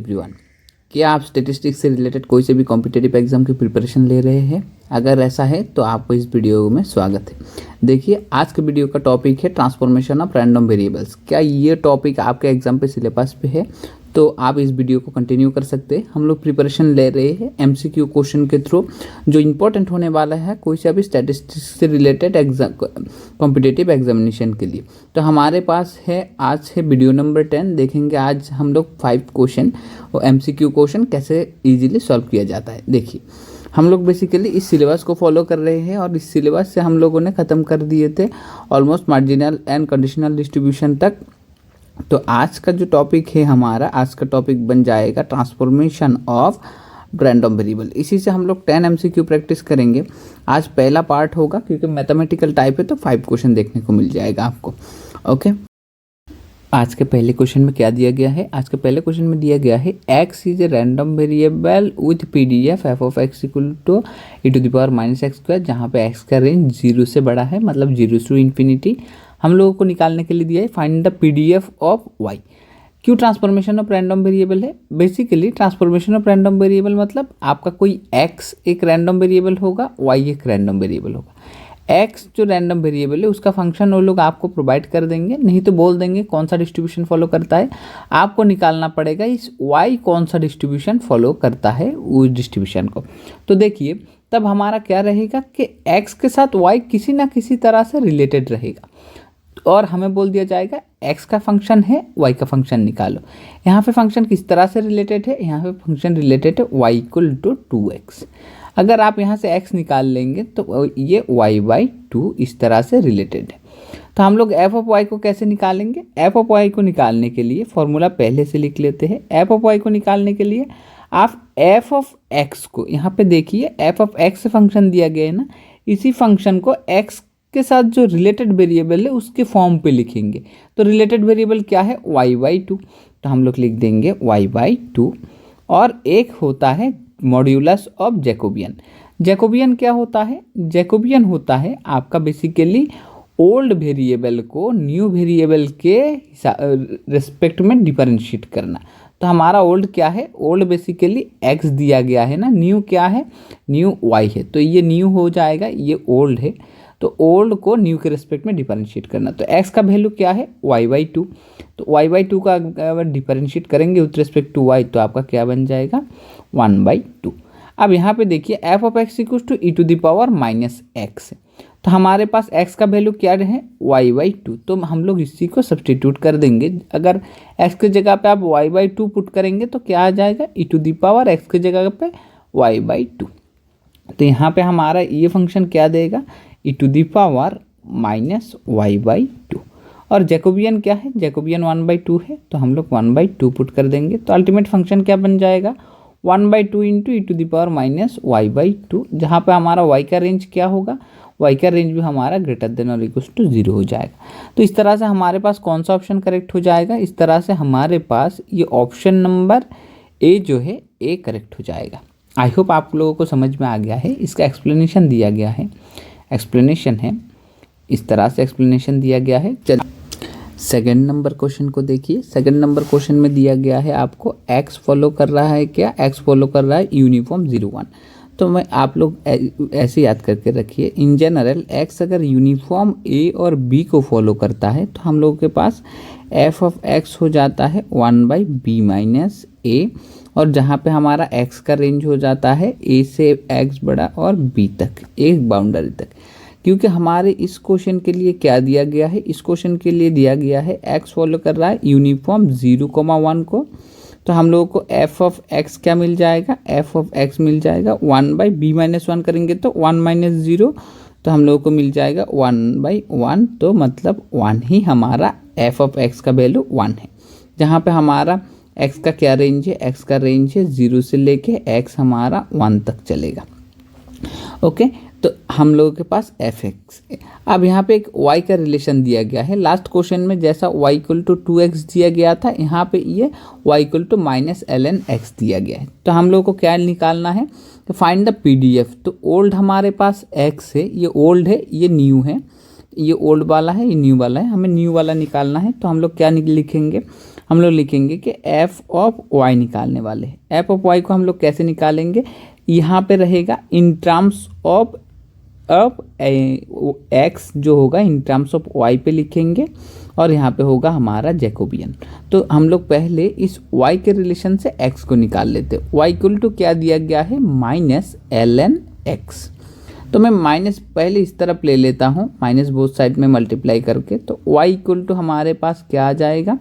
Everyone. क्या आप statistics से रिलेटेड कोई से भी कॉम्पिटिटिव एग्जाम की प्रिपरेशन ले रहे हैं? अगर ऐसा है तो आपको इस वीडियो में स्वागत है। देखिए, आज के वीडियो का टॉपिक है ट्रांसफॉर्मेशन ऑफ रैंडम वेरिएबल्स। क्या ये टॉपिक आपके एग्जाम पे सिलेबस पे है? तो आप इस वीडियो को कंटिन्यू कर सकते हैं। हम लोग प्रिपरेशन ले रहे हैं एमसीक्यू क्वेश्चन के थ्रू, जो इंपॉर्टेंट होने वाला है कोई से भी स्टैटिस्टिक्स से रिलेटेड एग्जाम कॉम्पिटिटिव एग्जामिनेशन के लिए। तो हमारे पास है आज है वीडियो नंबर 10। देखेंगे आज हम लोग 5 क्वेश्चन और एमसीक्यू क्वेश्चन कैसे इजीली सॉल्व किया जाता है। देखिए, हम लोग बेसिकली इस सिलेबस को फॉलो कर रहे हैं और इस सिलेबस से हम लोगों ने ख़त्म कर दिए थे almost marginal and conditional distribution तक। तो आज का जो टॉपिक है हमारा, आज का टॉपिक बन जाएगा ट्रांसफॉर्मेशन ऑफ रैंडम वेरिएबल। इसी से हम लोग 10 एमसीक्यू प्रैक्टिस करेंगे। आज पहला पार्ट होगा, क्योंकि मैथमेटिकल टाइप है तो 5 क्वेश्चन देखने को मिल जाएगा आपको। ओके, आज के पहले क्वेश्चन में क्या दिया गया है? आज के पहले क्वेश्चन में दिया गया है x is a random variable with PDF f of x equal to e⁻⁻x², जहाँ पे x का रेंज 0 से बड़ा है, मतलब 0 to इन्फिनिटी। हम लोगों को निकालने के लिए दिया है find the PDF of y। क्यों ट्रांसफॉर्मेशन ऑफ रैंडम वेरिएबल है? Basically transformation of random variable मतलब आपका कोई x एक रैंडम वेरिएबल होगा, y एक रैंडम वेरिएबल होगा। x जो रैंडम वेरिएबल है उसका फंक्शन वो लोग आपको प्रोवाइड कर देंगे, नहीं तो बोल देंगे कौन सा डिस्ट्रीब्यूशन फॉलो करता है। आपको निकालना पड़ेगा इस y कौन सा डिस्ट्रीब्यूशन फॉलो करता है उस डिस्ट्रीब्यूशन को। तो देखिए, तब हमारा क्या रहेगा कि x के साथ y किसी ना किसी तरह से रिलेटेड रहेगा और हमें बोल दिया जाएगा x का फंक्शन है, y का फंक्शन निकालो। यहाँ पे फंक्शन किस तरह से रिलेटेड है? यहाँ पे फंक्शन रिलेटेड है y इक्वल टू 2x। अगर आप यहाँ से x निकाल लेंगे तो ये y/2 इस तरह से रिलेटेड है। तो हम लोग f ऑफ y को कैसे निकालेंगे? f ऑफ y को निकालने के लिए फॉर्मूला पहले से लिख लेते हैं। f ऑफ y को निकालने के लिए आप f ऑफ x को, यहाँ पे देखिए f ऑफ x फंक्शन दिया गया है ना, इसी फंक्शन को x के साथ जो रिलेटेड वेरिएबल है उसके फॉर्म पे लिखेंगे। तो रिलेटेड वेरिएबल क्या है? y/2। तो हम लोग लिख देंगे y/2। और एक होता है मॉड्यूलस ऑफ जैकोबियन। जैकोबियन क्या होता है? जैकोबियन होता है आपका बेसिकली ओल्ड वेरिएबल को न्यू वेरिएबल के रिस्पेक्ट में डिफरेंशिएट करना। तो हमारा ओल्ड क्या है? ओल्ड बेसिकली x दिया गया है ना, न्यू क्या है? न्यू y है। तो ये न्यू हो जाएगा, ये ओल्ड है। तो ओल्ड को न्यू के रिस्पेक्ट में डिफरेंशिएट करना। तो x का वैल्यू क्या है? y/2। तो y/2 का अगर डिफरेंशिएट करेंगे विथ रिस्पेक्ट टू y तो आपका क्या बन जाएगा? 1/2। अब यहाँ पे देखिए f of x equal to e⁻⁻x। तो हमारे पास x का वैल्यू क्या है? y/2। तो हम लोग इसी को सब्सटीट्यूट कर देंगे। अगर x की जगह पे आप y/2 पुट करेंगे तो क्या आ जाएगा? e⁻x की जगह पे y/2। तो यहाँ पे हमारा ये फंक्शन क्या देगा? e⁻⁻y/2। और जैकोबियन क्या है? जैकोबियन 1/2 है, तो हम लोग 1/2 पुट कर देंगे। तो अल्टीमेट फंक्शन क्या बन जाएगा? 1/2 इंटू e⁻⁻y/2, जहाँ पे हमारा y का रेंज क्या होगा? y का रेंज भी हमारा ग्रेटर देन और इक्वल टू 0 हो जाएगा। तो इस तरह से हमारे पास कौन सा ऑप्शन करेक्ट हो जाएगा? इस तरह से हमारे पास ये ऑप्शन नंबर ए जो है ए करेक्ट हो जाएगा। आई होप आप लोगों को समझ में आ गया है। इसका एक्सप्लेनेशन दिया गया है, एक्सप्लेनेशन है इस तरह से एक्सप्लेनेशन दिया गया है। चल सेकंड नंबर क्वेश्चन को देखिए। सेकंड नंबर क्वेश्चन में दिया गया है आपको x फॉलो कर रहा है क्या? x फॉलो कर रहा है यूनिफॉर्म 0, 1। तो मैं आप लोग ऐसे याद करके रखिए, इन जनरल x अगर यूनिफॉर्म a और b को फॉलो करता है तो हम लोगों के पास f ऑफ x हो जाता है 1/b-a, और जहाँ पे हमारा x का रेंज हो जाता है a से x बड़ा और b तक, एक बाउंड्री तक। क्योंकि हमारे इस क्वेश्चन के लिए क्या दिया गया है? इस क्वेश्चन के लिए दिया गया है x फॉलो कर रहा है यूनिफॉर्म 0, 1 को। तो हम लोगों को f ऑफ x क्या मिल जाएगा? f ऑफ x मिल जाएगा 1/b-1 करेंगे तो 1-0, तो हम लोगों को मिल जाएगा 1/1। तो मतलब 1 ही हमारा f ऑफ x का वैल्यू 1 है। जहाँ पे हमारा x का क्या रेंज है? x का रेंज है 0 से लेके x हमारा 1 तक चलेगा। ओके, तो हम लोगों के पास fx। अब यहाँ पे एक y का रिलेशन दिया गया है। लास्ट क्वेश्चन में जैसा y इक्वल टू 2x दिया गया था, यहाँ पे ये y equal to -ln x दिया गया है। तो हम लोगों को क्या निकालना है? तो फाइंड द पीडीएफ। तो ओल्ड हमारे पास x है, ये ओल्ड है, ये न्यू है, ये ओल्ड वाला है, ये न्यू वाला है, हमें न्यू वाला निकालना है। तो हम लोग क्या लिखेंगे? हम लोग लिखेंगे कि एफ ऑफ वाई निकालने वाले हैं। एफ ऑफ वाई को हम लोग कैसे निकालेंगे, यहाँ पे रहेगा इन टर्म्स ऑफ एक्स जो होगा इन टर्म्स ऑफ वाई पे लिखेंगे और यहाँ पे होगा हमारा जैकोबियन। तो हम लोग पहले इस y के रिलेशन से x को निकाल लेते हैं। y इक्वल टू क्या दिया गया है, माइनस ln x। तो मैं माइनस पहले इस तरफ ले लेता हूँ, माइनस बोथ साइड में मल्टीप्लाई करके। तो y इक्वल टू हमारे पास क्या आ जाएगा,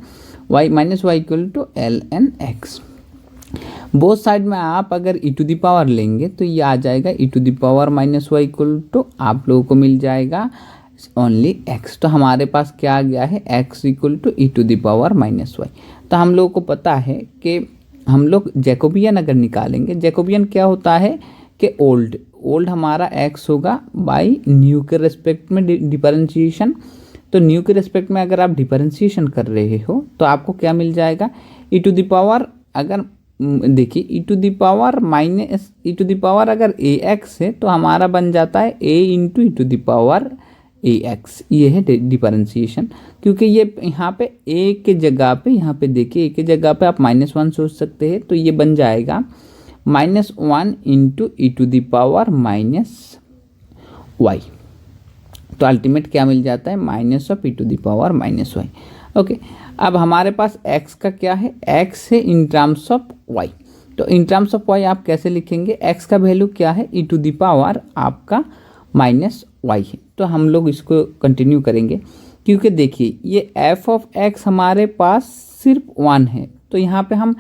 y minus y equal to ln x। Both side में आप अगर e टू द पावर लेंगे तो ये आ जाएगा e to the power minus y equal to आप लोगों को मिल जाएगा ओनली x। तो हमारे पास क्या आ गया है, x equal to e to the power minus y. तो हम लोगों को पता है कि हम लोग जैकोबियन अगर निकालेंगे, जैकोबियन क्या होता है कि ओल्ड हमारा x होगा बाई न्यू के रेस्पेक्ट में डिफरेंशिएशन। तो न्यू के रेस्पेक्ट में अगर आप डिफरेंशिएशन कर रहे हो तो आपको क्या मिल जाएगा, ई टू द पावर, अगर देखिए e to the power minus e to the power अगर ए एक्स है तो हमारा बन जाता है a into e to the power a x. ये है डिफरेंशिएशन, क्योंकि ये यहाँ पे ए के जगह पे, यहाँ पे देखिए ए के जगह पे आप -1 सोच सकते हैं। तो ये बन जाएगा -1 into e to the power minus y. तो अल्टीमेट क्या मिल जाता है, minus of e to the power minus y. Okay, अब हमारे पास x का क्या है, x है इन टर्म्स ऑफ y। तो इन टर्म्स ऑफ y आप कैसे लिखेंगे, x का वैल्यू क्या है, ई टू द पावर आपका माइनस वाई है। तो हम लोग इसको कंटिन्यू करेंगे, क्योंकि देखिए ये f ऑफ x हमारे पास सिर्फ 1 है। तो यहाँ पे हम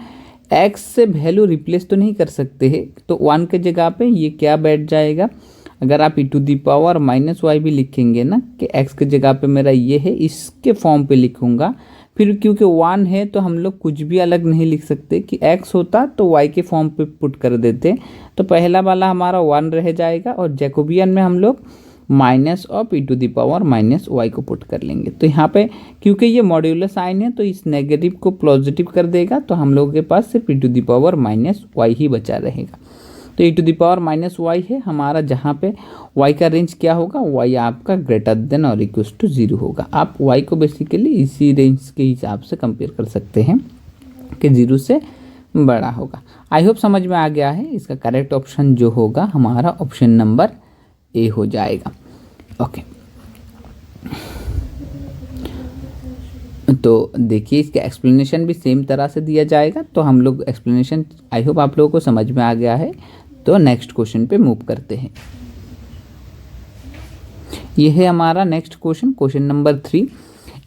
x से वैल्यू रिप्लेस तो नहीं कर सकते हैं, तो 1 के जगह पे ये क्या बैठ जाएगा, अगर आप e to the power minus y भी लिखेंगे ना कि x के जगह पे मेरा ये है, इसके फॉर्म पे लिखूंगा। फिर क्योंकि 1 है तो हम लोग कुछ भी अलग नहीं लिख सकते, कि x होता तो y के फॉर्म पे पुट कर देते। तो पहला वाला हमारा 1 रह जाएगा और जैकोबियन में हम लोग minus of e to the power minus y को पुट कर लेंगे। तो यहाँ पे क्योंकि ये मॉड्यूलर साइन है तो इस नेगेटिव को पॉजिटिव कर देगा, तो हम लोगों के पास सिर्फ e to the power minus y ही बचा रहेगा। तो e to the power minus y है हमारा, जहाँ पे वाई का रेंज क्या होगा, वाई आपका ग्रेटर देन और इक्वल टू 0 होगा। आप वाई को बेसिकली इसी रेंज के हिसाब से कंपेयर कर सकते हैं कि 0 से बड़ा होगा। आई होप समझ में आ गया है। इसका करेक्ट ऑप्शन जो होगा हमारा ऑप्शन नंबर ए हो जाएगा। ओके, तो देखिए इसका एक्सप्लेनेशन भी सेम तरह से दिया जाएगा। तो हम लोग एक्सप्लेनेशन आई होप आप लोगों को समझ में आ गया है। तो नेक्स्ट क्वेश्चन पे मूव करते हैं। ये है हमारा नेक्स्ट क्वेश्चन, क्वेश्चन नंबर 3।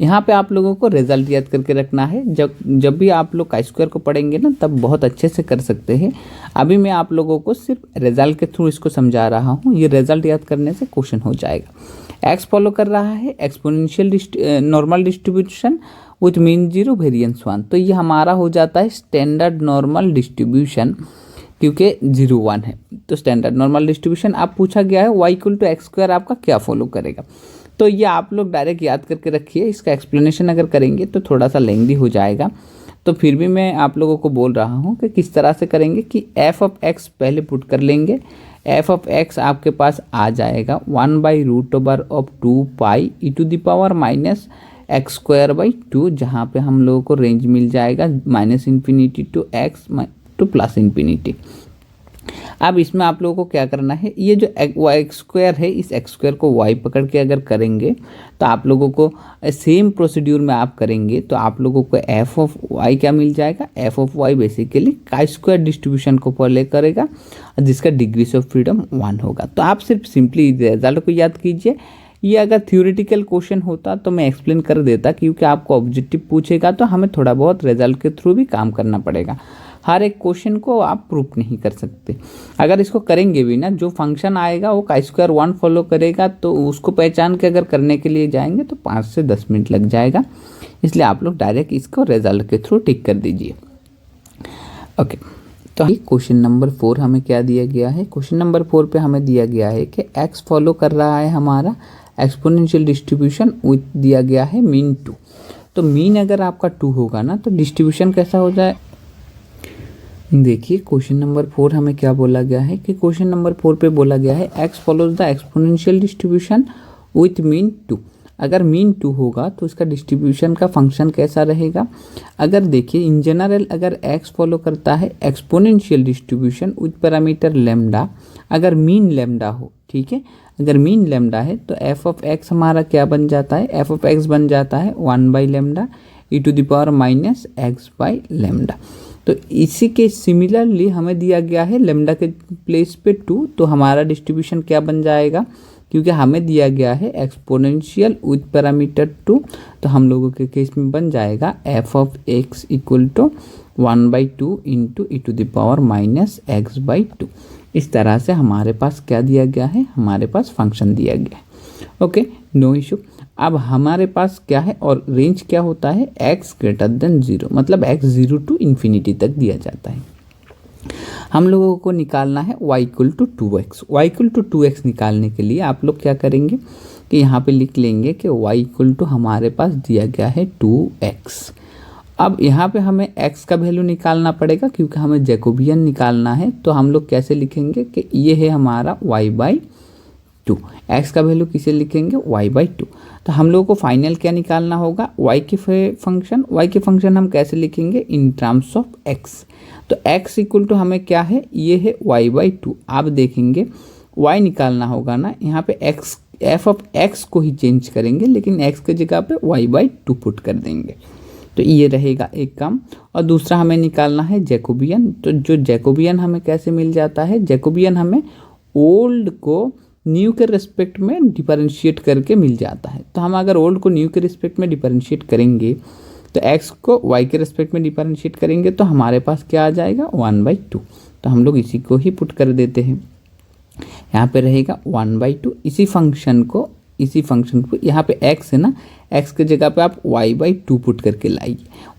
यहाँ पे आप लोगों को रिजल्ट याद करके रखना है। जब भी आप लोग काई स्क्वायर को पढ़ेंगे ना तब बहुत अच्छे से कर सकते हैं। अभी मैं आप लोगों को सिर्फ रिजल्ट के थ्रू इसको समझा रहा हूँ। ये रिजल्ट याद करने से क्वेश्चन हो जाएगा। एक्स फॉलो कर रहा है exponential normal distribution with mean 0 variance 1। तो ये हमारा हो जाता है स्टैंडर्ड नॉर्मल डिस्ट्रीब्यूशन, क्योंकि 0 1 है। तो स्टैंडर्ड नॉर्मल डिस्ट्रीब्यूशन आप पूछा गया है y equal to x square आपका क्या फॉलो करेगा। तो ये आप लोग डायरेक्ट याद करके रखिए। इसका एक्सप्लेनेशन अगर करेंगे तो थोड़ा सा लेंथी हो जाएगा। तो फिर भी मैं आप लोगों को बोल रहा हूँ कि किस तरह से करेंगे कि f ऑफ x पहले पुट कर लेंगे। f ऑफ x आपके पास आ जाएगा 1/√2 pi e to the power minus x square by 2, जहाँ पे हम लोगों को रेंज मिल जाएगा -∞ टू x टू +∞। अब इसमें आप लोगों को क्या करना है, ये जो एक्स स्क्वायर है इस एक्स स्क्वायर को y पकड़ के अगर करेंगे तो आप लोगों को सेम प्रोसीड्यूर में आप करेंगे तो आप लोगों को f ऑफ y क्या मिल जाएगा, f of y basically chi square distribution को फॉलो करेगा जिसका डिग्रीज ऑफ फ्रीडम 1 होगा। तो आप सिर्फ सिंपली रिजल्ट को याद कीजिए। ये अगर थ्योरेटिकल क्वेश्चन होता तो मैं एक्सप्लेन कर देता, क्योंकि आपको ऑब्जेक्टिव पूछेगा तो हमें थोड़ा बहुत रिजल्ट के थ्रू भी काम करना पड़ेगा। हर एक क्वेश्चन को आप प्रूफ नहीं कर सकते। अगर इसको करेंगे भी ना, जो फंक्शन आएगा वो काई स्क्वायर 1 फॉलो करेगा, तो उसको पहचान के अगर करने के लिए जाएंगे तो 5 से 10 मिनट लग जाएगा। इसलिए आप लोग डायरेक्ट इसको रिजल्ट के थ्रू टिक कर दीजिए। ओके, तो क्वेश्चन नंबर 4 हमें क्या दिया गया है। क्वेश्चन नंबर 4 पे हमें दिया गया है कि x फॉलो कर रहा है हमारा एक्सपोनेंशियल डिस्ट्रीब्यूशन विथ दिया गया है मीन 2। तो मीन अगर आपका 2 होगा ना तो डिस्ट्रीब्यूशन कैसा हो जाए। देखिए क्वेश्चन नंबर 4 हमें क्या बोला गया है कि क्वेश्चन नंबर 4 पे बोला गया है x follows the exponential distribution with mean 2। अगर मीन 2 होगा तो इसका डिस्ट्रीब्यूशन का फंक्शन कैसा रहेगा। अगर देखिए इन जनरल अगर x फॉलो करता है exponential distribution with parameter lambda, अगर मीन लेमडा हो, ठीक है, अगर मीन लेमडा है तो एफ ऑफ एक्स हमारा क्या बन जाता है, एफ ऑफ एक्स बन जाता है 1/λ e⁻⁻x/λ। तो इसी के सिमिलरली हमें दिया गया है लेमडा के प्लेस पे 2, तो हमारा डिस्ट्रीब्यूशन क्या बन जाएगा, क्योंकि हमें दिया गया है एक्सपोनेंशियल विथ पैरामीटर 2, तो हम लोगों के केस में बन जाएगा f of x equal to 1/2 into e⁻⁻x/2। इस तरह से हमारे पास क्या दिया गया है, हमारे पास फंक्शन दिया गया है। Okay, no issue. अब हमारे पास क्या है और रेंज क्या होता है, x ग्रेटर देन 0, मतलब x 0 टू इन्फिनिटी तक दिया जाता है। हम लोगों को निकालना है y equal to 2x। y equal to 2x निकालने के लिए आप लोग क्या करेंगे कि यहाँ पे लिख लेंगे कि y इक्वल टू हमारे पास दिया गया है 2x। अब यहाँ पे हमें x का वैल्यू निकालना पड़ेगा क्योंकि हमें जैकोबियन निकालना है, तो हम लोग कैसे लिखेंगे कि ये है हमारा y/2। x का वैल्यू किसे लिखेंगे, y/2। तो हम लोगों को फाइनल क्या निकालना होगा, y के फंक्शन हम कैसे लिखेंगे, इन टर्म्स ऑफ x। तो x इक्वल टू हमें क्या है, ये है y/2। आप देखेंगे y निकालना होगा ना, यहाँ पे x एफ ऑफ x को ही चेंज करेंगे, लेकिन x के जगह पे y/2 पुट कर देंगे, तो ये रहेगा एक काम। और दूसरा हमें निकालना है जैकोबियन। तो जो जैकोबियन हमें कैसे मिल जाता है, जैकोबियन हमें ओल्ड को न्यू के रिस्पेक्ट में डिफरेंशिएट करके मिल जाता है। तो हम अगर ओल्ड को न्यू के रिस्पेक्ट में डिफरेंशिएट करेंगे तो x को y के रिस्पेक्ट में डिफरेंशिएट करेंगे तो हमारे पास क्या आ जाएगा, 1/2। तो हम लोग इसी को ही पुट कर देते हैं, यहाँ पे रहेगा 1/2। इसी फंक्शन को यहाँ पे x है ना, x के जगह पे आप y/2 पुट करके लाइए।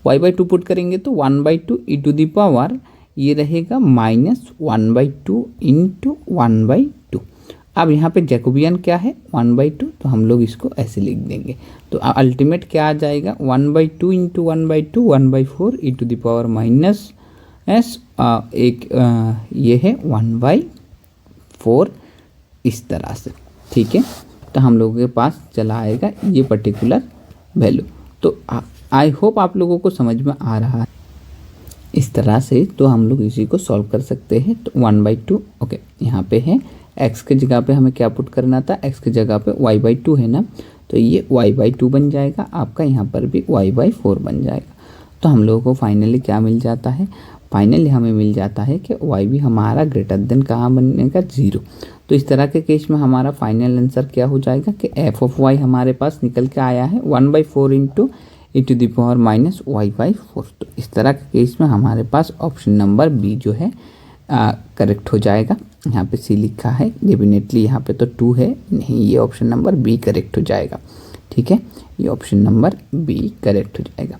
y/2 पुट करेंगे तो 1/2 e⁻, ये रहेगा -1/2 इंटू 1/2। अब यहाँ पे जैकोबियन क्या है, 1/2, तो हम लोग इसको ऐसे लिख देंगे। तो अल्टीमेट क्या आ जाएगा, 1/2 इंटू 1/2 1/4 e⁻s ये है 1/4, इस तरह से, ठीक है। तो हम लोगों के पास चला आएगा ये पर्टिकुलर वैल्यू। तो आई होप आप लोगों को समझ में आ रहा है इस तरह से। तो हम लोग इसी को सॉल्व कर सकते हैं। तो 1/2 ओके, यहाँ पे है x के जगह पे हमें क्या पुट करना था, x के जगह पे y/2 है ना, तो ये y/2 बन जाएगा आपका, यहाँ पर भी y/4 बन जाएगा। तो हम लोगों को फाइनली क्या मिल जाता है, फाइनली हमें मिल जाता है कि y भी हमारा ग्रेटर देन कहाँ बनेगा, 0। तो इस तरह के केस में हमारा फाइनल आंसर क्या हो जाएगा कि f ऑफ y हमारे पास निकल के आया है 1/4 इंटू e⁻⁻y/4। तो इस तरह के केस में हमारे पास ऑप्शन नंबर बी जो है करेक्ट हो जाएगा। यहाँ पे सी लिखा है, डेफिनेटली यहाँ पे तो 2 है, नहीं, ये ऑप्शन नंबर बी करेक्ट हो जाएगा, ठीक है, ये ऑप्शन नंबर बी करेक्ट हो जाएगा,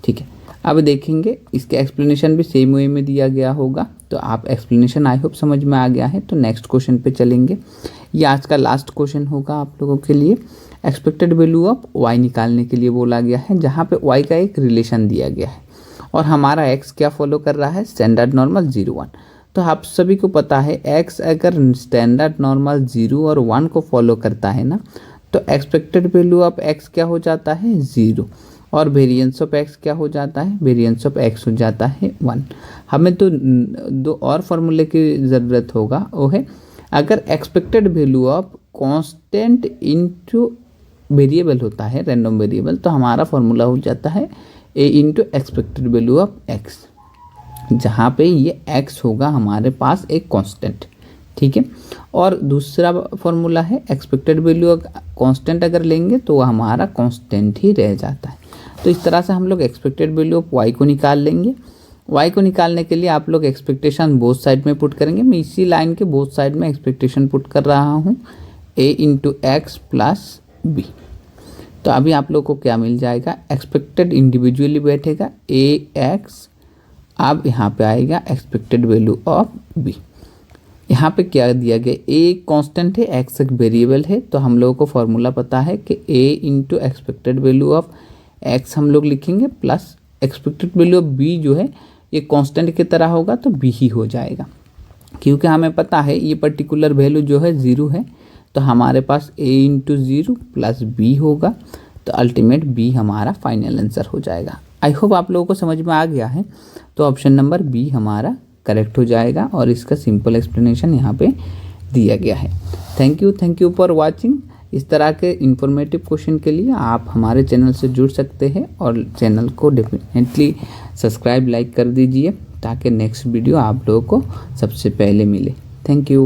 ठीक है। अब देखेंगे इसके एक्सप्लेनेशन भी सेम वे में दिया गया होगा, तो आप एक्सप्लेनेशन आई होप समझ में आ गया है। तो नेक्स्ट क्वेश्चन पे चलेंगे, ये आज का लास्ट क्वेश्चन होगा आप लोगों के लिए। एक्सपेक्टेड वैल्यू ऑफ y निकालने के लिए बोला गया है, जहाँ पे y का एक रिलेशन दिया गया है और हमारा x क्या फॉलो कर रहा है, स्टैंडर्ड नॉर्मल 0 1। तो आप सभी को पता है x अगर स्टैंडर्ड नॉर्मल 0 और 1 को फॉलो करता है ना, तो एक्सपेक्टेड वैल्यू ऑफ x क्या हो जाता है, 0, और वेरिएंस ऑफ x क्या हो जाता है, वेरिएंस ऑफ x हो जाता है 1। हमें तो दो और फॉर्मूले की ज़रूरत होगा, वो है अगर expected value of constant into variable होता है, रैंडम वेरिएबल, तो हमारा फॉर्मूला हो जाता है a into expected value of x, जहाँ पे ये x होगा हमारे पास एक कांस्टेंट, ठीक है। और दूसरा फॉर्मूला है एक्सपेक्टेड वैल्यू ऑफ कांस्टेंट अगर लेंगे तो हमारा कांस्टेंट ही रह जाता है। तो इस तरह से हम लोग एक्सपेक्टेड वैल्यू ऑफ y को निकाल लेंगे। y को निकालने के लिए आप लोग एक्सपेक्टेशन बोथ साइड में पुट करेंगे। मैं इसी लाइन के बोथ साइड में एक्सपेक्टेशन पुट कर रहा हूँ, a into x plus b. तो अभी आप लोग को क्या मिल जाएगा, एक्सपेक्टेड इंडिविजुअली बैठेगा a x, अब यहाँ पे आएगा एक्सपेक्टेड वैल्यू ऑफ b। यहाँ पे क्या दिया गया, a कांस्टेंट है, x एक वेरिएबल है, तो हम लोगों को फॉर्मूला पता है कि a into expected value of x हम लोग लिखेंगे plus expected value of b जो है ये कांस्टेंट की तरह होगा तो b ही हो जाएगा, क्योंकि हमें पता है ये पर्टिकुलर वैल्यू जो है 0 है, तो तो हमारे पास a इंटू 0 प्लस बी होगा, तो अल्टीमेट बी हमारा फाइनल आंसर हो जाएगा। आई होप आप लोगों को समझ में आ गया है। तो ऑप्शन नंबर बी हमारा करेक्ट हो जाएगा और इसका सिंपल एक्सप्लेनेशन यहाँ पे दिया गया है। Thank you for watching. इस तरह के इंफॉर्मेटिव क्वेश्चन के लिए आप हमारे चैनल से जुड़ सकते हैं और चैनल को डेफिनेटली सब्सक्राइब लाइक कर दीजिए ताकि नेक्स्ट वीडियो आप लोगों को सबसे पहले मिले। Thank you.